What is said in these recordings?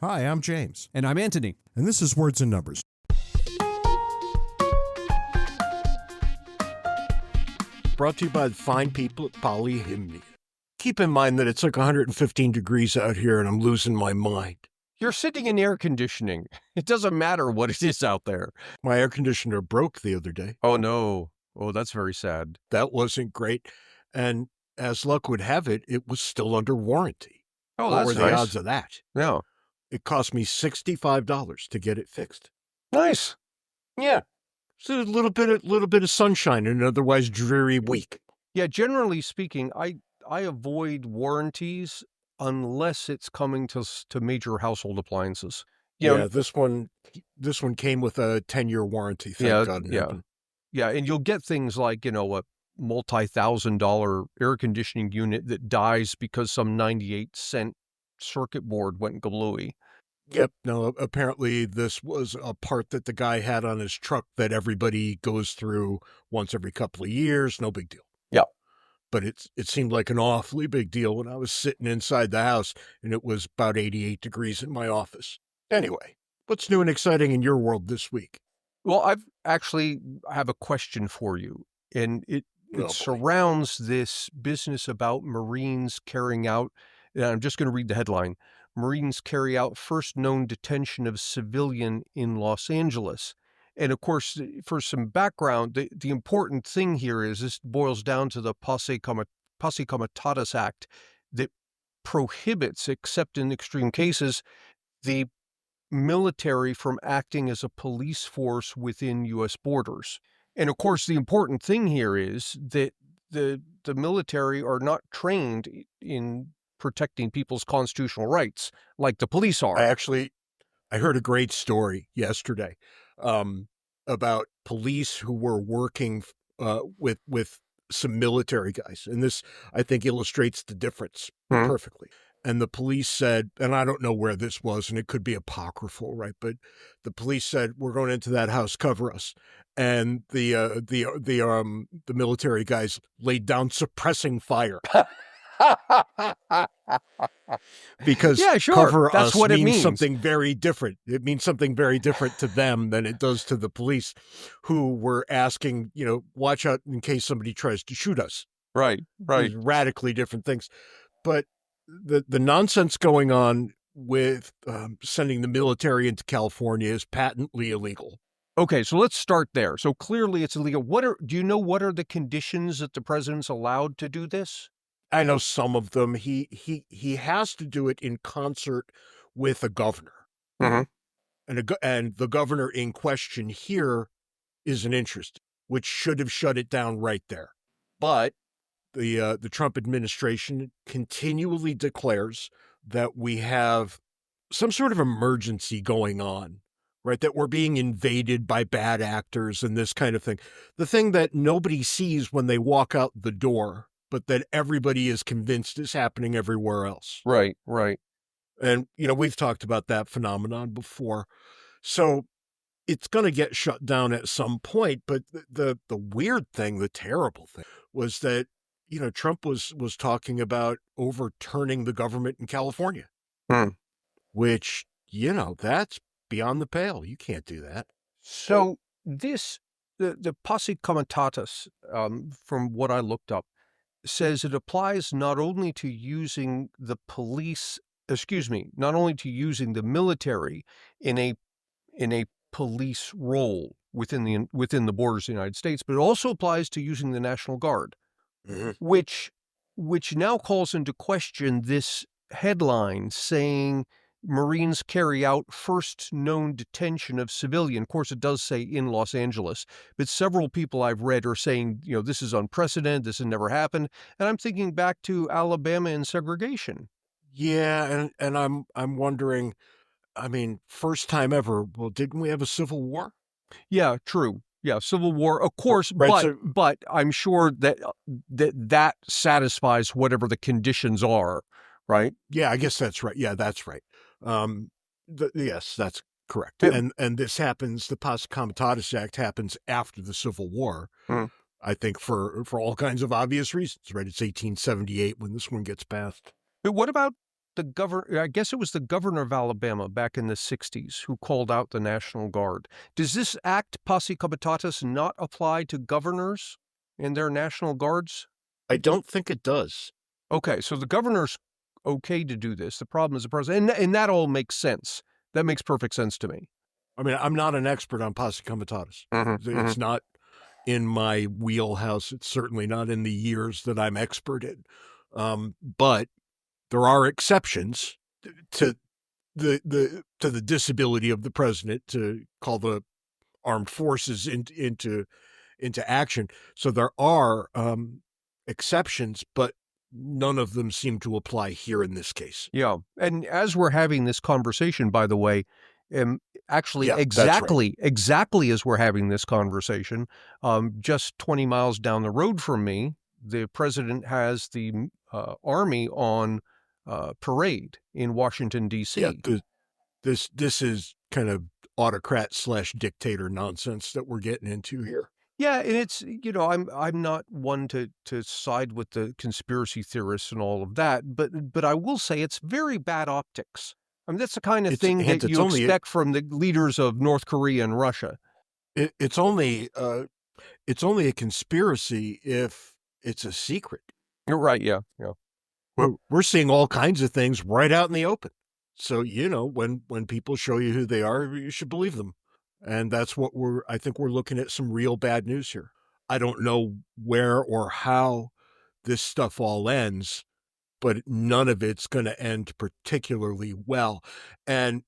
Hi, I'm James. And I'm Antony. And this is Words and Numbers. Brought to you by the fine people at Polyhymnia. Keep in mind that it's like 115 degrees out here and I'm losing my mind. You're sitting in air conditioning. It doesn't matter what it is out there. My air conditioner broke the other day. Oh, no. Oh, that's very sad. That wasn't great. And as luck would have it, it was still under warranty. Oh, what that's were the nice. odds of that? Yeah. It cost me $65 to get it fixed. Nice. Yeah. So a little bit of sunshine in an otherwise dreary week. Yeah, generally speaking, I avoid warranties unless it's coming to major household appliances. Yeah, this one came with a 10-year warranty. Thank God. Yeah, and you'll get things like, a multi-$1,000 air conditioning unit that dies because some 98-cent circuit board went kablooey. Yep. No, apparently this was a part that the guy had on his truck that everybody goes through once every couple of years. No big deal. Yeah. But it seemed like an awfully big deal when I was sitting inside the house and it was about 88 degrees in my office. Anyway, what's new and exciting in your world this week? Well, I have a question for you, and it surrounds this business about Marines carrying out, and I'm just going to read the headline, Marines carry out first known detention of civilian in Los Angeles. And of course, for some background, the important thing here is this boils down to the Posse Comitatus Act that prohibits, except in extreme cases, the military from acting as a police force within U.S. borders. And of course, the important thing here is that the military are not trained in protecting people's constitutional rights like the police are. I heard a great story yesterday about police who were working with some military guys. And this, I think, illustrates the difference perfectly. And the police said, and I don't know where this was, and it could be apocryphal, right? But the police said, "We're going into that house, cover us." And the military guys laid down suppressing fire. Because cover that's us what it means. something very different. It means something very different to them than it does to the police, who were asking, watch out in case somebody tries to shoot us. Right. These radically different things. But the nonsense going on with sending the military into California is patently illegal. Okay, so let's start there. So clearly it's illegal. Do you know what are the conditions that the president's allowed to do this? I know some of them. He has to do it in concert with a governor. Mm-hmm. And the governor in question here is an interest, which should have shut it down right there. But the Trump administration continually declares that we have some sort of emergency going on, right? That we're being invaded by bad actors and this kind of thing. The thing that nobody sees when they walk out the door, but that everybody is convinced is happening everywhere else. Right. And, we've talked about that phenomenon before. So it's going to get shut down at some point. But the weird thing, the terrible thing, was that, Trump was talking about overturning the government in California, which, that's beyond the pale. You can't do that. So the Posse Comitatus, from what I looked up, says it applies not only to using the military in a police role within the borders of the United States, but it also applies to using the National Guard, which now calls into question this headline saying Marines carry out first known detention of civilian. Of course, it does say in Los Angeles, but several people I've read are saying, this is unprecedented. This has never happened. And I'm thinking back to Alabama and segregation. Yeah. And I'm wondering, first time ever. Well, didn't we have a civil war? Yeah, true. Yeah, Civil War, of course, right, but I'm sure that satisfies whatever the conditions are, right? Yeah, I guess that's right. Yeah, that's right. Yes, that's correct. And this happens, the Posse Comitatus Act happens after the Civil War, I think for all kinds of obvious reasons, right? It's 1878 when this one gets passed. But what about I guess it was the governor of Alabama back in the 60s who called out the National Guard. Does this act posse comitatus not apply to governors and their National Guards? I don't think it does. Okay, so the governor's okay to do this. The problem is the president, and that all makes sense. That makes perfect sense to me. I mean, I'm not an expert on posse comitatus. It's not in my wheelhouse. It's certainly not in the years that I'm expert in. But there are exceptions to the disability of the president to call the armed forces into action. So there are exceptions, but none of them seem to apply here in this case. Yeah, and as we're having this conversation, by the way, actually Yeah, that's right. exactly as we're having this conversation, just 20 miles down the road from me, the president has the Army on parade in Washington, D.C. Yeah, this is kind of autocrat/dictator nonsense that we're getting into here. Yeah, and it's, I'm not one to side with the conspiracy theorists and all of that, but I will say it's very bad optics. I mean, that's the kind of thing that you expect from the leaders of North Korea and Russia. It's only a conspiracy if it's a secret. You're right. Yeah. We're seeing all kinds of things right out in the open. So, when people show you who they are, you should believe them. And that's what I think we're looking at some real bad news here. I don't know where or how this stuff all ends, but none of it's going to end particularly well. And,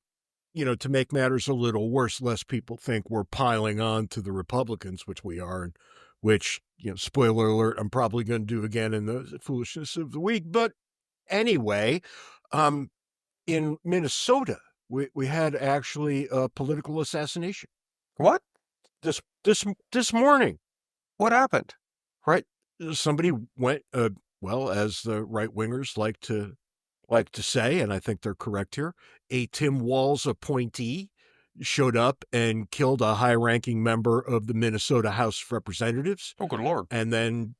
to make matters a little worse, lest people think we're piling on to the Republicans, which we are, and which, spoiler alert, I'm probably going to do again in the Foolishness of the Week. But anyway, in Minnesota, we had actually a political assassination. What? This morning. What happened? Right. Somebody went, as the right wingers like to say, and I think they're correct here, a Tim Walz appointee showed up and killed a high-ranking member of the Minnesota House of Representatives. Oh, good Lord. And then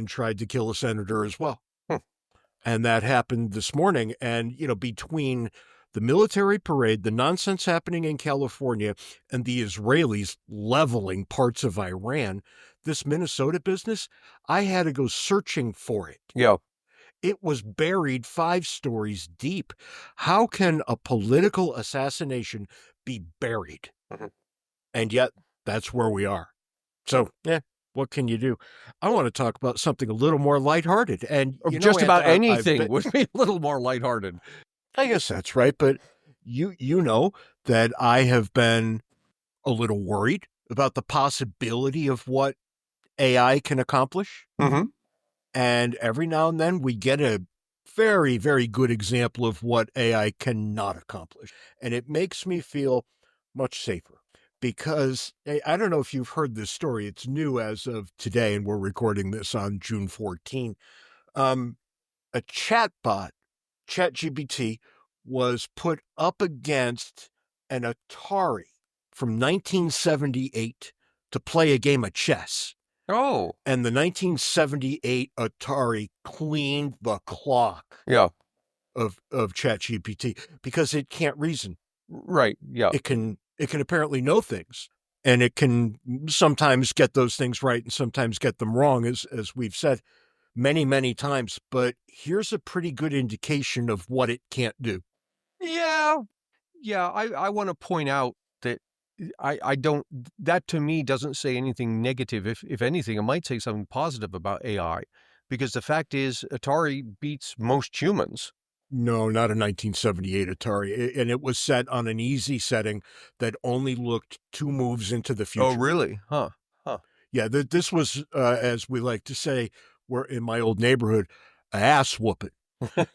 tried to kill a senator as well. And that happened this morning. And, between the military parade, the nonsense happening in California, and the Israelis leveling parts of Iran, this Minnesota business, I had to go searching for it. Yeah. It was buried 5 stories deep. How can a political assassination be buried? And yet, that's where we are. So, what can you do? I want to talk about something a little more lighthearted. And just about anything would be a little more lighthearted. I guess that's right. But you know that I have been a little worried about the possibility of what AI can accomplish. And every now and then we get a very, very good example of what AI cannot accomplish. And it makes me feel much safer. Because I don't know if you've heard this story. It's new as of today, and we're recording this on June 14. A chatbot, ChatGPT, was put up against an Atari from 1978 to play a game of chess. Oh. And the 1978 Atari cleaned the clock. Yeah. Of ChatGPT because it can't reason. Right. Yeah. It can apparently know things, and it can sometimes get those things right and sometimes get them wrong, as we've said many, many times. But here's a pretty good indication of what it can't do. Yeah. I want to point out that I don't, that to me doesn't say anything negative. If anything, it might say something positive about AI, because the fact is Atari beats most humans. No, not a 1978 Atari. And it was set on an easy setting that only looked 2 moves into the future. Oh, really? Huh. Yeah, this was, as we like to say, we're in my old neighborhood, ass whooping.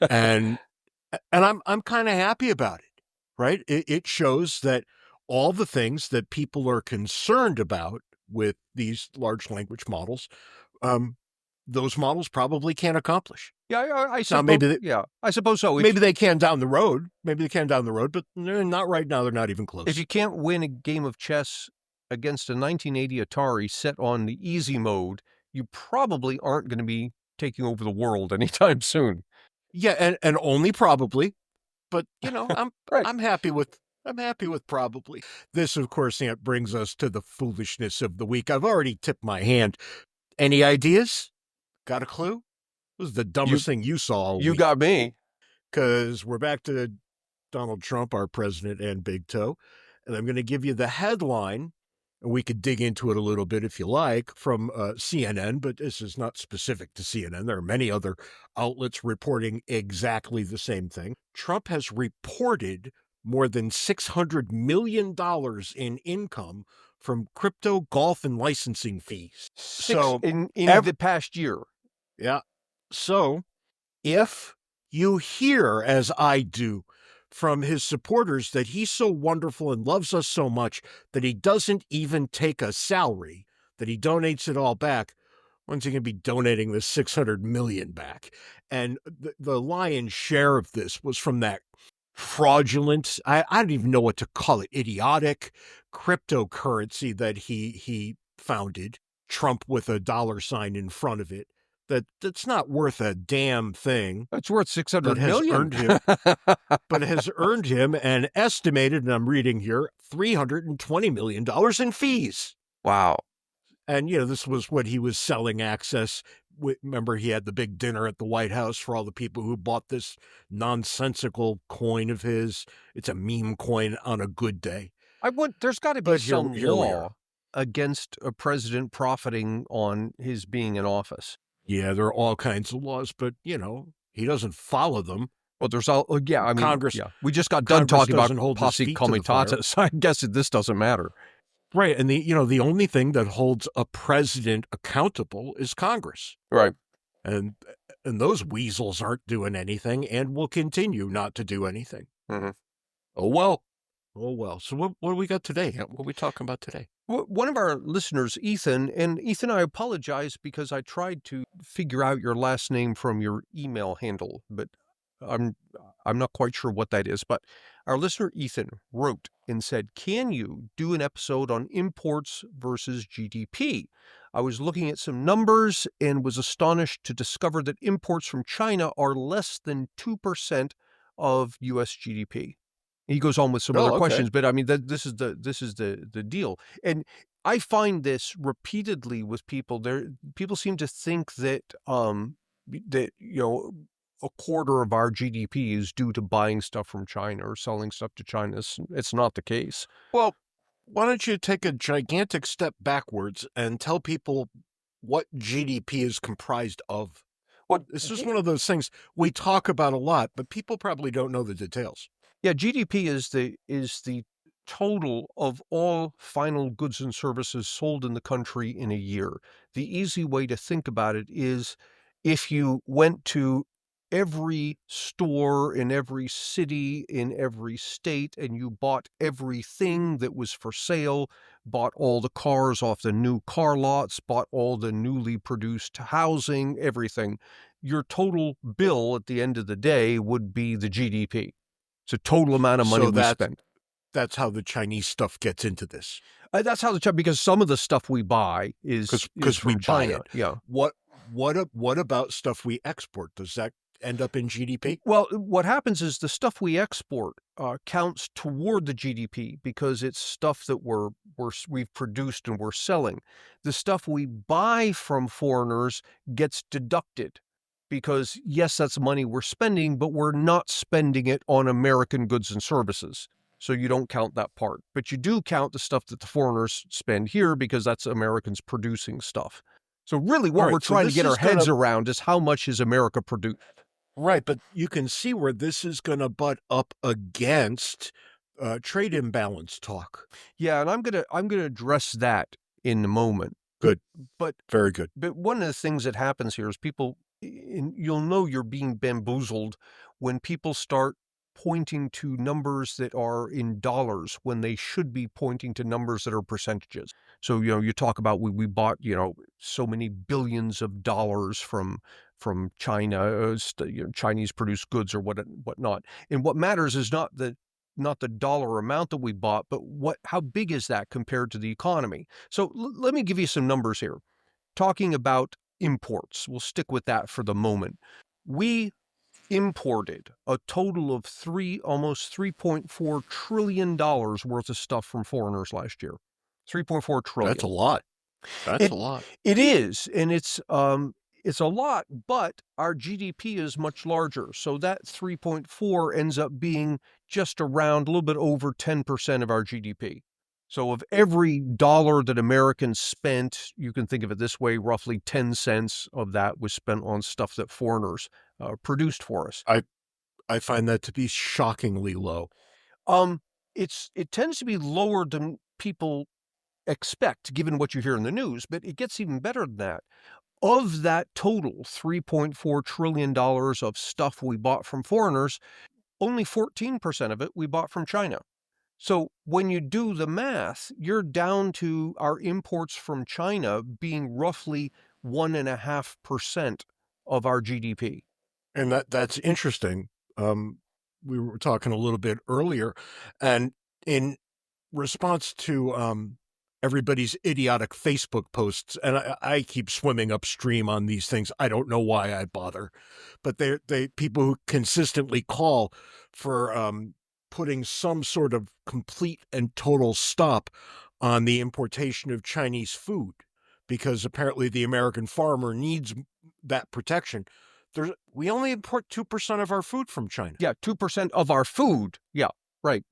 and I'm kind of happy about it, right? It shows that all the things that people are concerned about with these large language models, those models probably can't accomplish. Yeah, I suppose. I suppose so. Maybe they can down the road. But not right now. They're not even close. If you can't win a game of chess against a 1980 Atari set on the easy mode, you probably aren't going to be taking over the world anytime soon. Yeah, and only probably, but Right. I'm happy with probably. This, of course, brings us to the foolishness of the week. I've already tipped my hand. Any ideas? Got a clue? This is the dumbest thing you saw all You week. got me. Because we're back to Donald Trump, our president and big toe. And I'm going to give you the headline, and we could dig into it a little bit if you like, from CNN, but this is not specific to CNN. There are many other outlets reporting exactly the same thing. Trump has reported more than $600 million in income from crypto, golf, and licensing fees. So in the past year. Yeah. So if you hear, as I do, from his supporters that he's so wonderful and loves us so much that he doesn't even take a salary, that he donates it all back, when's he going to be donating the 600 million back? And the lion's share of this was from that fraudulent, I don't even know what to call it, idiotic cryptocurrency that he founded, Trump with a dollar sign in front of it. That's not worth a damn thing. It's worth 600 million. But has earned him an estimated, and I'm reading here, $320 million in fees. Wow. And, this was what he was selling access. Remember, he had the big dinner at the White House for all the people who bought this nonsensical coin of his. It's a meme coin on a good day. There's got to be some law against a president profiting on his being in office. Yeah, there are all kinds of laws, but, he doesn't follow them. Well, there's all, Congress. Yeah, we just got done talking about posse comitatus. I guess this doesn't matter. Right, and the only thing that holds a president accountable is Congress. Right. And those weasels aren't doing anything and will continue not to do anything. Mm-hmm. Oh, well. So what do we got today? What are we talking about today? One of our listeners, Ethan, and Ethan, I apologize because I tried to figure out your last name from your email handle, but I'm not quite sure what that is. But our listener, Ethan, wrote and said, can you do an episode on imports versus GDP? I was looking at some numbers and was astonished to discover that imports from China are less than 2% of U.S. GDP. He goes on with some other questions, but I mean, this is the deal. And I find this repeatedly with people. People seem to think that a quarter of our GDP is due to buying stuff from China or selling stuff to China. It's not the case. Well, why don't you take a gigantic step backwards and tell people what GDP is comprised of? Well, this is one of those things we talk about a lot, but people probably don't know the details. Yeah, GDP is the total of all final goods and services sold in the country in a year. The easy way to think about it is if you went to every store in every city, in every state, and you bought everything that was for sale, bought all the cars off the new car lots, bought all the newly produced housing, everything, your total bill at the end of the day would be the GDP. It's a total amount of money we spend. That's how the Chinese stuff gets into this. That's how because some of the stuff we buy is from China. Yeah. What about stuff we export? Does that end up in GDP? Well, what happens is the stuff we export counts toward the GDP because it's stuff that we've produced and we're selling. The stuff we buy from foreigners gets deducted. Because, yes, that's money we're spending, but we're not spending it on American goods and services. So you don't count that part. But you do count the stuff that the foreigners spend here because that's Americans producing stuff. So really what we're trying to get our heads around is how much is America produced. Right, but you can see where this is going to butt up against trade imbalance talk. Yeah, and I'm gonna address that in a moment. Good, but very good. But one of the things that happens here is you'll know you're being bamboozled when people start pointing to numbers that are in dollars when they should be pointing to numbers that are percentages. So, you talk about we bought, so many billions of dollars from China, Chinese produced goods or whatnot. And what matters is not the dollar amount that we bought, but how big is that compared to the economy? So let me give you some numbers here. Talking about imports, we'll stick with that for the moment. We imported a total of almost $3.4 trillion worth of stuff from foreigners last year. $3.4 trillion. That's a lot. That's a lot. It is, and it's a lot, but our GDP is much larger. So that 3.4 ends up being just around a little bit over 10% of our GDP. So of every dollar that Americans spent, you can think of it this way, roughly 10 cents of that was spent on stuff that foreigners produced for us. I find that to be shockingly low. It tends to be lower than people expect, given what you hear in the news, but it gets even better than that. Of that total $3.4 trillion of stuff we bought from foreigners, only 14% of it we bought from China. So when you do the math, you're down to our imports from China being roughly 1.5% of our GDP. And that's interesting. We were talking a little bit earlier, and in response to everybody's idiotic Facebook posts, and I keep swimming upstream on these things. I don't know why I bother, but they people who consistently call for putting some sort of complete and total stop on the importation of Chinese food, because apparently the American farmer needs that protection. We only import 2% of our food from China. Yeah, 2% of our food. Yeah, right.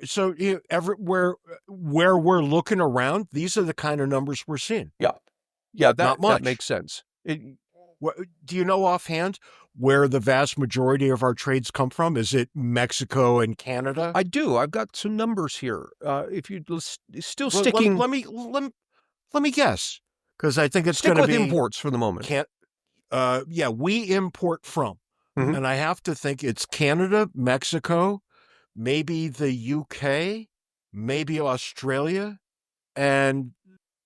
So everywhere where we're looking around, these are the kind of numbers we're seeing. Yeah, Not much. That makes sense. Do you know offhand where the vast majority of our trades come from? Is it Mexico and Canada? I do. I've got some numbers here. If you still sticking, let me guess, because I think it's stick going to with be imports for the moment. Yeah, we import from, and I have to think it's Canada, Mexico, maybe the UK, maybe Australia, and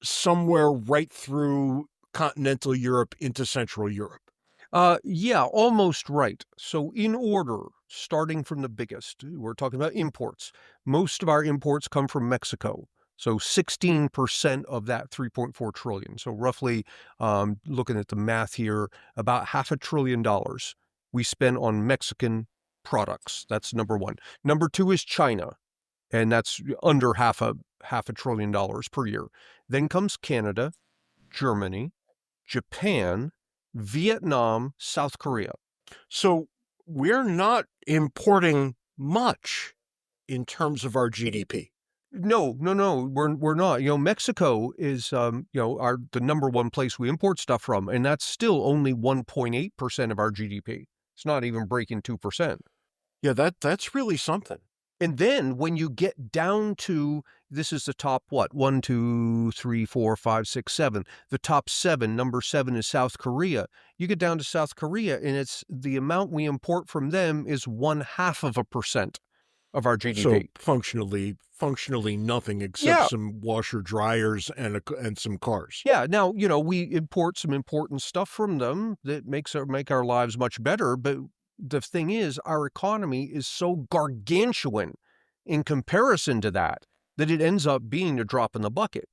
somewhere right through continental Europe into Central Europe. Yeah, almost right. So in order, starting from the biggest, we're talking about imports. Most of our imports come from Mexico. So 16% of that 3.4 trillion. So roughly, looking at the math here, about $500 billion we spend on Mexican products. That's number one. Number two is China, and that's under $500 billion per year. Then comes Canada, Germany, Japan, Vietnam, South Korea. So we're not importing much in terms of our GDP. No, we're not. Mexico is the number one place we import stuff from, and that's still only 1.8% of our GDP. It's not even breaking 2%. Yeah, that's really something. And then when you get down to, this is the top, 1, 2, 3, 4, 5, 6, 7. The top 7, number 7 is South Korea. You get down to South Korea, and it's the amount we import from them is 0.5% of our GDP. So functionally nothing except some washer dryers and some cars. Yeah. Now, we import some important stuff from them that make our lives much better. But the thing is, our economy is so gargantuan in comparison to that it ends up being a drop in the bucket.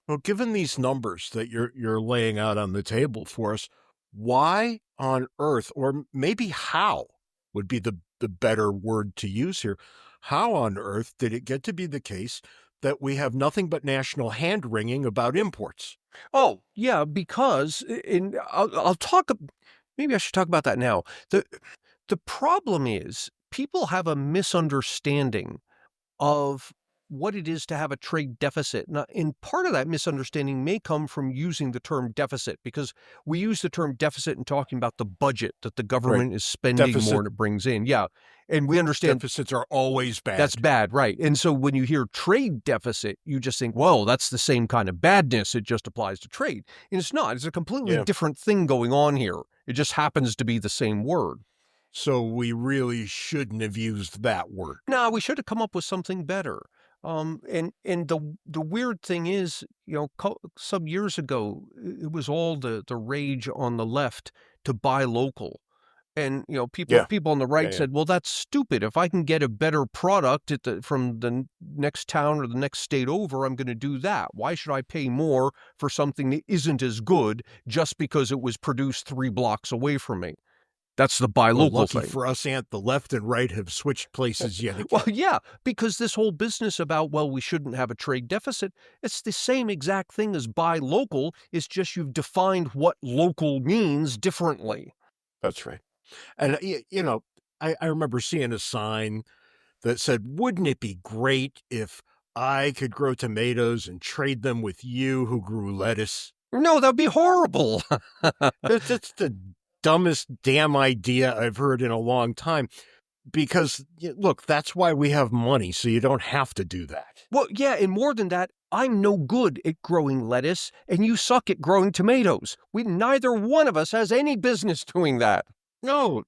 Well, given these numbers that you're laying out on the table for us, why on earth, or maybe how would be the better word to use here, how on earth did it get to be the case that we have nothing but national hand-wringing about imports? Oh, yeah, because I'll talk, maybe I should talk about that now. The problem is people have a misunderstanding of what it is to have a trade deficit. Now, and part of that misunderstanding may come from using the term deficit, because we use the term deficit in talking about the budget that the government is spending more than it brings in. Yeah. And we understand deficits are always bad. That's bad, right. And so when you hear trade deficit, you just think, well, that's the same kind of badness. It just applies to trade. And it's not. It's a completely different thing going on here. It just happens to be the same word. So we really shouldn't have used that word. No, we should have come up with something better. And the weird thing is, some years ago, it was all the rage on the left to buy local. And, people on the right said, well, that's stupid. If I can get a better product from the next town or the next state over, I'm going to do that. Why should I pay more for something that isn't as good just because it was produced 3 blocks away from me? That's the buy Well, local lucky thing. for us, Ant, the left and right have switched places yet again. Well, yeah, because this whole business about, well, we shouldn't have a trade deficit, it's the same exact thing as buy local. It's just you've defined what local means differently. That's right. And, I remember seeing a sign that said, "Wouldn't it be great if I could grow tomatoes and trade them with you who grew lettuce?" No, that'd be horrible. That's the dumbest damn idea I've heard in a long time. Because, look, that's why we have money, so you don't have to do that. Well, yeah, and more than that, I'm no good at growing lettuce, and you suck at growing tomatoes. Neither one of us has any business doing that. No,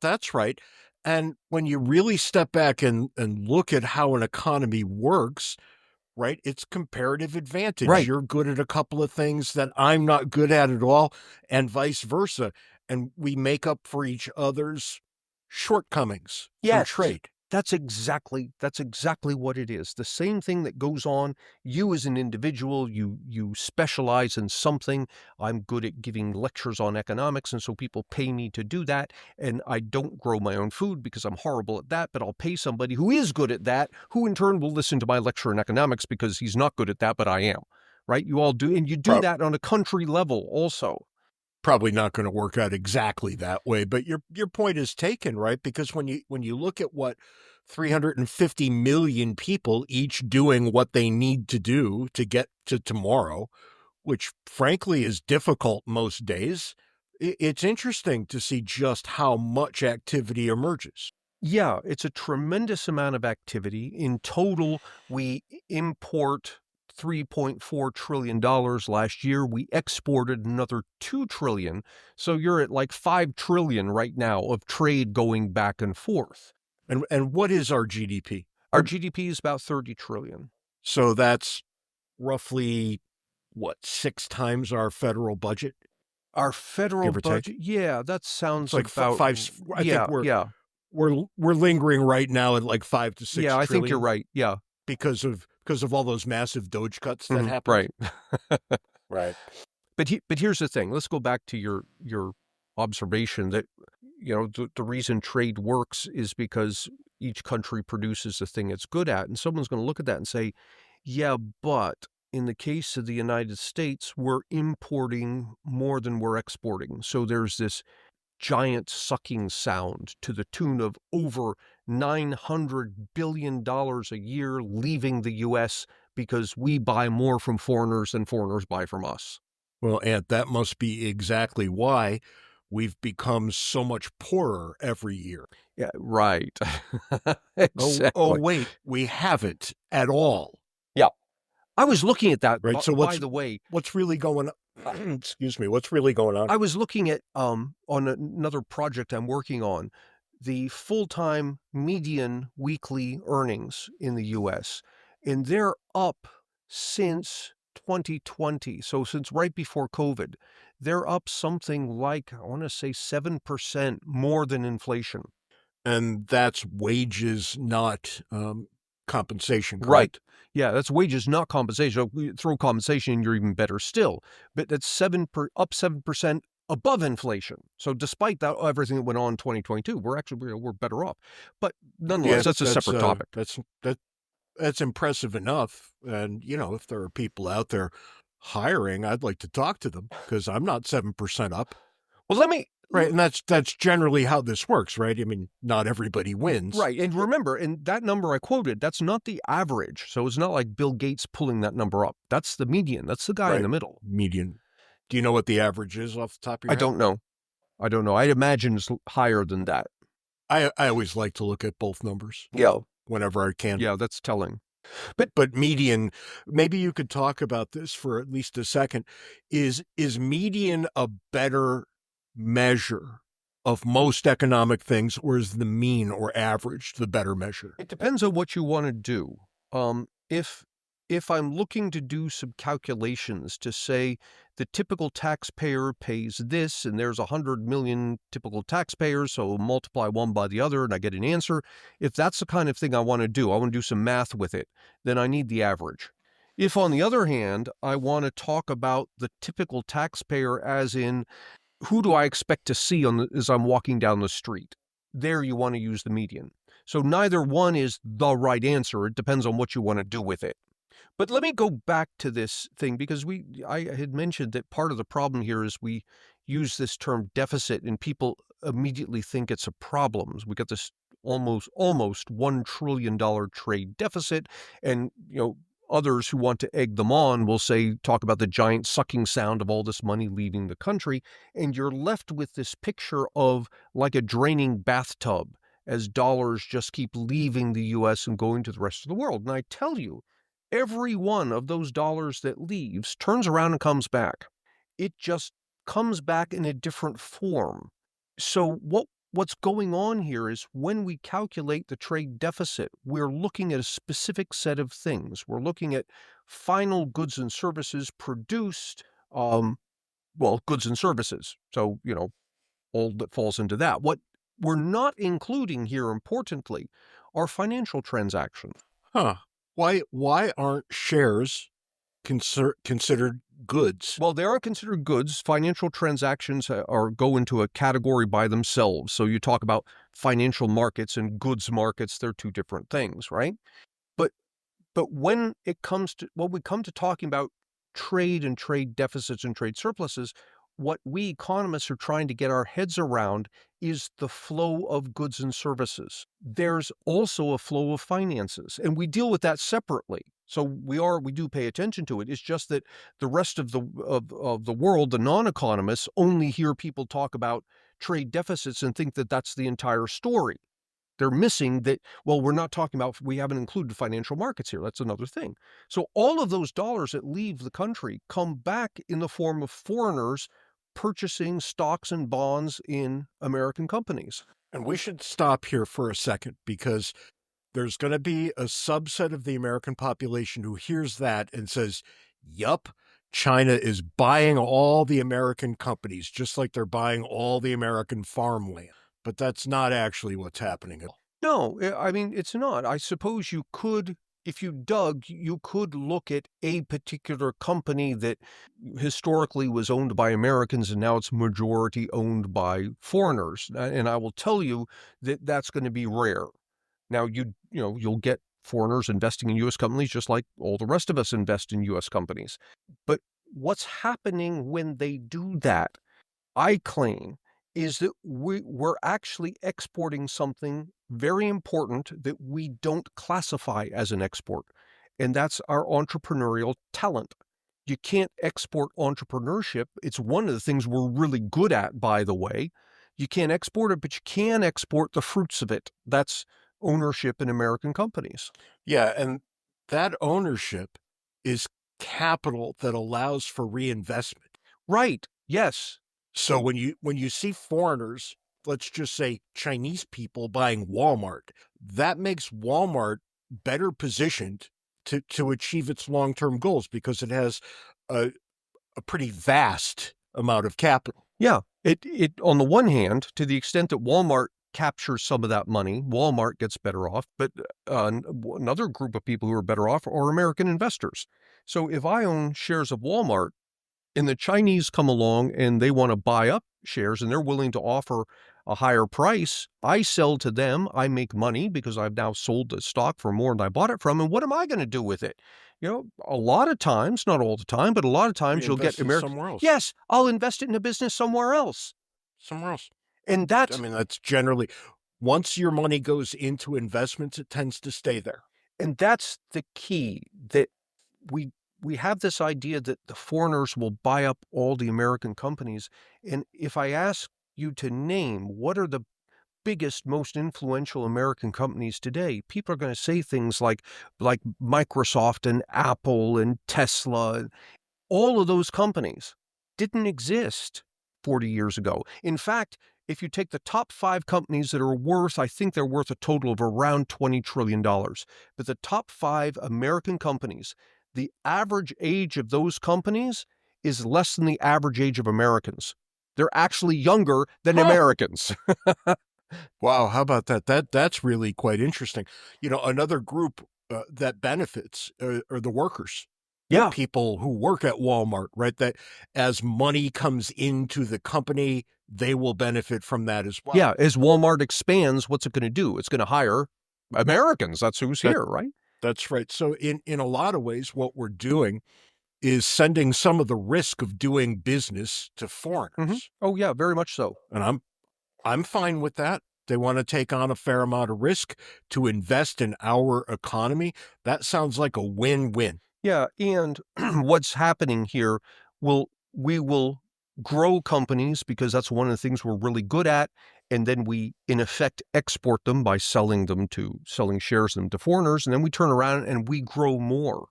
that's right. And when you really step back and look at how an economy works, right, it's comparative advantage. Right. You're good at a couple of things that I'm not good at all, and vice versa. And we make up for each other's shortcomings through trade. That's exactly what it is. The same thing that goes on. You as an individual, you specialize in something. I'm good at giving lectures on economics, and so people pay me to do that. And I don't grow my own food because I'm horrible at that, but I'll pay somebody who is good at that, who in turn will listen to my lecture in economics because he's not good at that, but I am. Right? You all do, and you do that on a country level also. Probably not going to work out exactly that way, but your point is taken, right? Because when you look at what 350 million people each doing what they need to do to get to tomorrow, which frankly is difficult most days, it's interesting to see just how much activity emerges. Yeah, it's a tremendous amount of activity. In total, we import $3.4 trillion last year. We exported another $2 trillion. So you're at like $5 trillion right now of trade going back and forth. And what is our GDP? Our GDP is about 30 trillion. So that's roughly, what, 6 times our federal budget? Our federal budget, yeah, that sounds like about five. I think we're lingering right now at like 5 to 6 trillion. I think you're right. Yeah, because of all those massive Doge cuts that happened. Right. Right. But here's the thing. Let's go back to your observation that the reason trade works is because each country produces the thing it's good at, and someone's going to look at that and say, yeah, but in the case of the United States, we're importing more than we're exporting. So there's this giant sucking sound to the tune of over $900 billion a year leaving the U.S. because we buy more from foreigners than foreigners buy from us. Well, Ant, that must be exactly why we've become so much poorer every year. Yeah, right. Exactly. Oh, wait, we haven't at all. Yeah. I was looking at that, right? So by the way. What's really going on? Excuse me, what's really going on? I was looking at, on another project I'm working on, the full-time median weekly earnings in the U.S., and they're up since 2020. So since right before COVID, they're up something like, I want to say 7% more than inflation. And that's wages, not compensation, correct? Right. Yeah, that's wages, not compensation. So throw compensation, you're even better still. But that's up 7% above inflation. So despite that, everything that went on in 2022, we're better off. But nonetheless, that's a separate topic. That's impressive enough. And if there are people out there hiring, I'd like to talk to them because I'm not 7% up. Well, let me. Right, and that's generally how this works, right? I mean, not everybody wins. Right, and remember, and that number I quoted, that's not the average. So it's not like Bill Gates pulling that number up. That's the median. That's the guy in the middle. Median. Do you know what the average is off the top of your head? I don't know. I'd imagine it's higher than that. I always like to look at both numbers. Yeah. Whenever I can. Yeah, that's telling. But median, maybe you could talk about this for at least a second. Is median a better measure of most economic things, or is the mean or average the better measure? It depends on what you want to do. If I'm looking to do some calculations to say the typical taxpayer pays this, and there's 100 million typical taxpayers, so multiply one by the other and I get an answer. If that's the kind of thing I want to do some math with it, then I need the average. If, on the other hand, I want to talk about the typical taxpayer as in who do I expect to see as I'm walking down the street? There you want to use the median. So neither one is the right answer. It depends on what you want to do with it. But let me go back to this thing, because I had mentioned that part of the problem here is we use this term deficit and people immediately think it's a problem. We got this almost $1 trillion trade deficit, and others who want to egg them on will talk about the giant sucking sound of all this money leaving the country, and you're left with this picture of like a draining bathtub as dollars just keep leaving the US and going to the rest of the world. And I tell you, every one of those dollars that leaves turns around and comes back. It just comes back in a different form. So what's going on here is when we calculate the trade deficit, we're looking at a specific set of things. We're looking at final goods and services produced, goods and services. So, all that falls into that. What we're not including here, importantly, are financial transactions. Huh. Why aren't shares considered goods? Well, they are considered goods. Financial transactions go into a category by themselves. So you talk about financial markets and goods markets. They're two different things, right? But when we come to talking about trade and trade deficits and trade surpluses, what we economists are trying to get our heads around is the flow of goods and services. There's also a flow of finances, and we deal with that separately. So we do pay attention to it. It's just that the rest of the world, the non-economists, only hear people talk about trade deficits and think that that's the entire story. They're missing that, we're not talking about, we haven't included financial markets here. That's another thing. So all of those dollars that leave the country come back in the form of foreigners purchasing stocks and bonds in American companies. And we should stop here for a second, because there's going to be a subset of the American population who hears that and says, yup, China is buying all the American companies, just like they're buying all the American farmland. But that's not actually what's happening at all. No, I mean, it's not. I suppose you could, if you dug, you could look at a particular company that historically was owned by Americans and now it's majority owned by foreigners. And I will tell you that that's going to be rare. Now, you'll get foreigners investing in U.S. companies just like all the rest of us invest in U.S. companies. But what's happening when they do that, I claim, is that we're actually exporting something very important that we don't classify as an export, and that's our entrepreneurial talent. You can't export entrepreneurship. It's one of the things we're really good at, by the way. You can't export it, but you can export the fruits of it. That's ownership in American companies. Yeah, and that ownership is capital that allows for reinvestment. Right, yes. So when you see foreigners, let's just say Chinese people buying Walmart, that makes Walmart better positioned to achieve its long-term goals, because it has a pretty vast amount of capital. Yeah, it on the one hand, to the extent that Walmart captures some of that money, Walmart gets better off, but another group of people who are better off are American investors. So if I own shares of Walmart, and the Chinese come along and they want to buy up shares and they're willing to offer a higher price, I sell to them, I make money because I've now sold the stock for more than I bought it from, and what am I going to do with it? A lot of times, not all the time, but a lot of times you'll get American. Somewhere else. Yes, I'll invest it in a business somewhere else. And that's generally, once your money goes into investments, it tends to stay there. And that's the key, that we have this idea that the foreigners will buy up all the American companies. And if I ask you to name what are the biggest, most influential American companies today, people are going to say things like Microsoft and Apple and Tesla. All of those companies didn't exist 40 years ago. In fact, if you take the top 5 companies that are worth, I think they're worth a total of around $20 trillion. But the top 5 American companies, the average age of those companies is less than the average age of Americans. They're actually younger than Americans. Wow, how about that? That's really quite interesting. Another group that benefits are the workers. Yeah. people who work at Walmart, right? That as money comes into the company, they will benefit from that as well. Yeah, as Walmart expands, what's it going to do? It's going to hire Americans. That's who's That, here, right? that's right. So in a lot of ways, what we're doing is sending some of the risk of doing business to foreigners. Oh, yeah, very much so. And I'm fine with that. They want to take on a fair amount of risk to invest in our economy. That sounds like a win-win. Yeah, and what's happening here, we will grow companies because that's one of the things we're really good at, and then we, in effect, export them by selling shares of them to foreigners, and then we turn around and we grow more.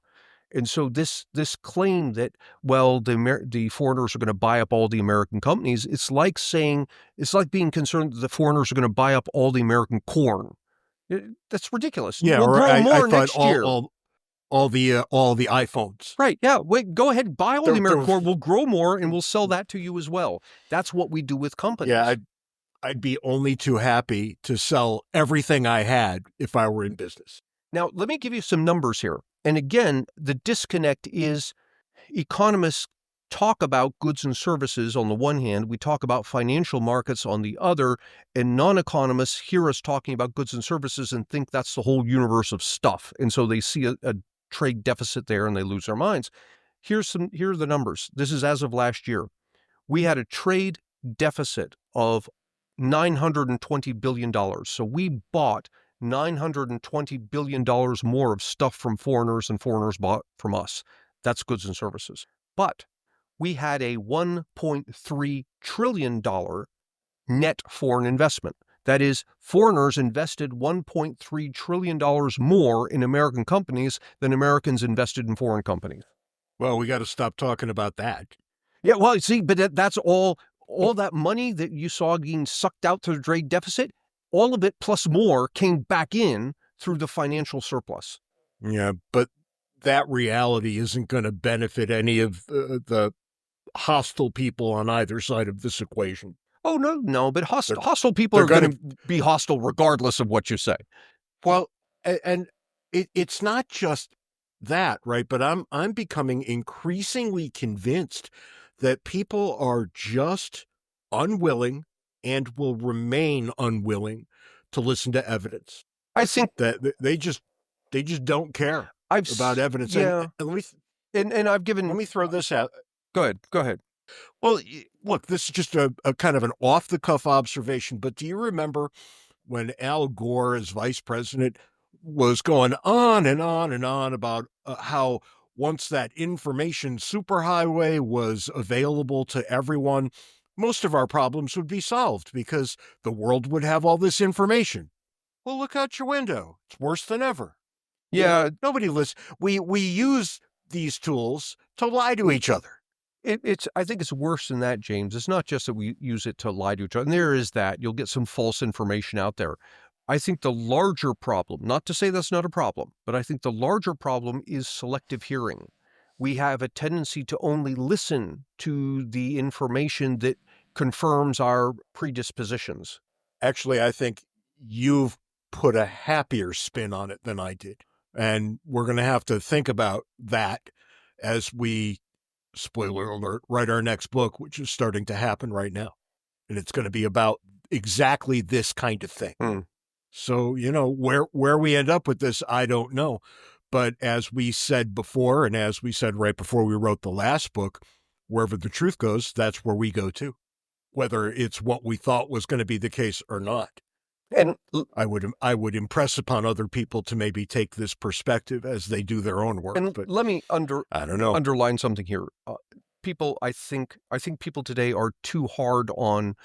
And so this claim that, well, the foreigners are going to buy up all the American companies, it's like being concerned that the foreigners are going to buy up all the American corn. That's ridiculous. Yeah, We'll or grow I more thought next year. all the iPhones. Right, yeah, wait, go ahead, buy all the American corn, we'll grow more, and we'll sell that to you as well. That's what we do with companies. Yeah, I'd be only too happy to sell everything I had if I were in business. Now, let me give you some numbers here. And again, the disconnect is economists talk about goods and services on the one hand, we talk about financial markets on the other, and non-economists hear us talking about goods and services and think that's the whole universe of stuff. And so they see a trade deficit there and they lose their minds. Here are the numbers. This is as of last year. We had a trade deficit of $920 billion. So we bought $920 billion more of stuff from foreigners than foreigners bought from us. That's goods and services. But we had a $1.3 trillion net foreign investment. That is, foreigners invested $1.3 trillion more in American companies than Americans invested in foreign companies. Well, we got to stop talking about that. Yeah, well, see, but that's all that money that you saw being sucked out to the trade deficit, all of it plus more came back in through the financial surplus. Yeah, but that reality isn't going to benefit any of the hostile people on either side of this equation. Oh, no, but hostile people are going to be hostile regardless of what you say. Well, and it's not just that, right? But I'm becoming increasingly convinced that people are just unwilling and will remain unwilling to listen to evidence. I think that they just don't care about evidence. Yeah, and I've given. Let me throw this out. Go ahead. Well, look, this is just a kind of an off-the-cuff observation, but do you remember when Al Gore, as vice president, was going on and on and on about how once that information superhighway was available to everyone, most of our problems would be solved because the world would have all this information. Well, look out your window. It's worse than ever. Yeah. Nobody listens. We use these tools to lie to each other. I think it's worse than that, James. It's not just that we use it to lie to each other. And there is that. You'll get some false information out there. I think the larger problem, not to say that's not a problem, but I think the larger problem is selective hearing. We have a tendency to only listen to the information that confirms our predispositions. Actually, I think you've put a happier spin on it than I did. And we're going to have to think about that as we, spoiler alert, write our next book, which is starting to happen right now. And it's going to be about exactly this kind of thing. So, where we end up with this, I don't know. But as we said before, and as we said right before we wrote the last book, wherever the truth goes, that's where we go to, whether it's what we thought was going to be the case or not. And I would impress upon other people to maybe take this perspective as they do their own work. And but let me I don't know. Underline something here. I think people today are too hard on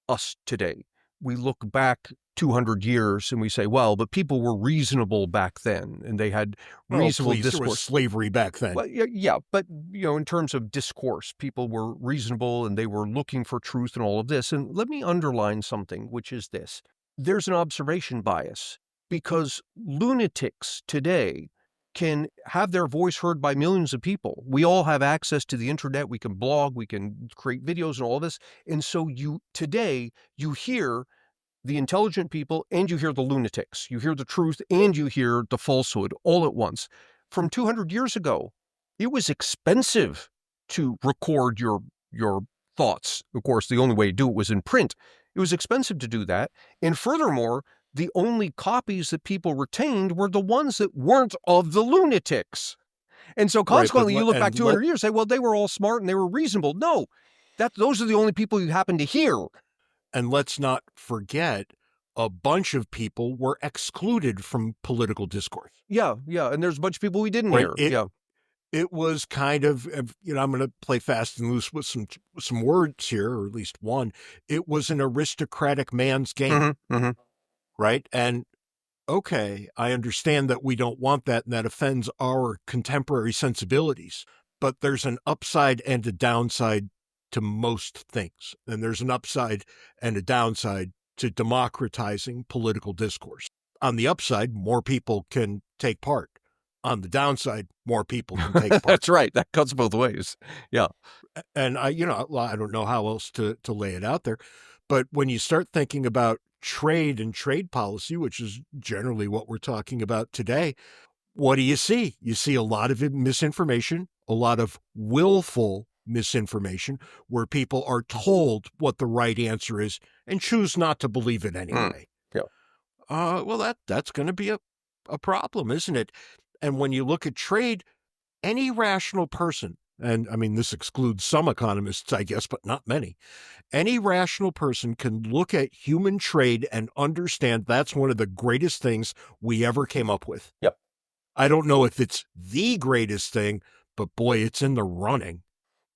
us today. We look back 200 years and we say, well, but people were reasonable back then and they had reasonable discourse. There was slavery back then. Well, yeah, but in terms of discourse, people were reasonable and they were looking for truth and all of this. And let me underline something, which is this. There's an observation bias because lunatics today can have their voice heard by millions of people. We all have access to the internet. We can blog, we can create videos and all of this. And so today you hear the intelligent people and you hear the lunatics. You hear the truth and you hear the falsehood all at once. From 200 years ago, It was expensive to record your thoughts. Of course, the only way to do it was in print. It was expensive to do that. And furthermore, the only copies that people retained were the ones that weren't of the lunatics. And so consequently, you look back 200 years, say, well, they were all smart and they were reasonable. No, those are the only people you happen to hear. And let's not forget, a bunch of people were excluded from political discourse. Yeah. And there's a bunch of people we didn't hear. It was kind of, I'm going to play fast and loose with some words here, or at least one. It was an aristocratic man's game, right? And okay, I understand that we don't want that and that offends our contemporary sensibilities, but there's an upside and a downside to most things. And there's an upside and a downside to democratizing political discourse. On the upside, more people can take part. On the downside, more people can take part. That's right. That cuts both ways. Yeah. And I don't know how else to lay it out there. But when you start thinking about trade and trade policy, which is generally what we're talking about today, what do you see? You see a lot of misinformation, a lot of willful misinformation, where people are told what the right answer is and choose not to believe it anyway. Well, that's going to be a problem, isn't it? And when you look at trade, any rational person, and I mean, this excludes some economists, I guess, but not many, any rational person can look at human trade and understand that's one of the greatest things we ever came up with. Yep. I don't know if it's the greatest thing, but boy, it's in the running.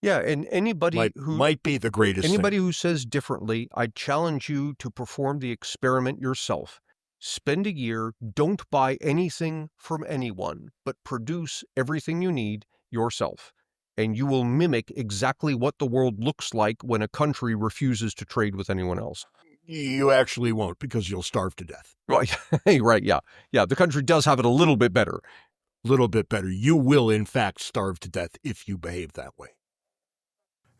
Yeah, and anybody who might be the greatest anybody thing. who says differently, I challenge you to perform the experiment yourself. Spend a year, don't buy anything from anyone, but produce everything you need yourself. And you will mimic exactly what the world looks like when a country refuses to trade with anyone else. You actually won't, because you'll starve to death. Right, yeah. Yeah, the country does have it a little bit better. Little bit better. You will, in fact, starve to death if you behave that way.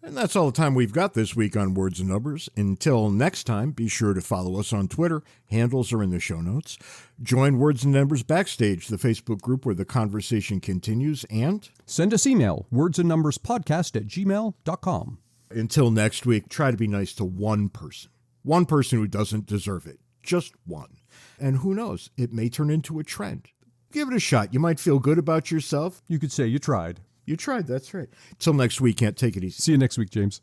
And that's all the time we've got this week on Words and Numbers. Until next time, be sure to follow us on Twitter. Handles are in the show notes. Join Words and Numbers Backstage, the Facebook group where the conversation continues, and send us email, wordsandnumberspodcast@gmail.com. Until next week, try to be nice to one person who doesn't deserve it. Just one. And who knows, it may turn into a trend. Give it a shot. You might feel good about yourself. You could say you tried. You tried, that's right. Till next week, can't take it easy. See you next week, James.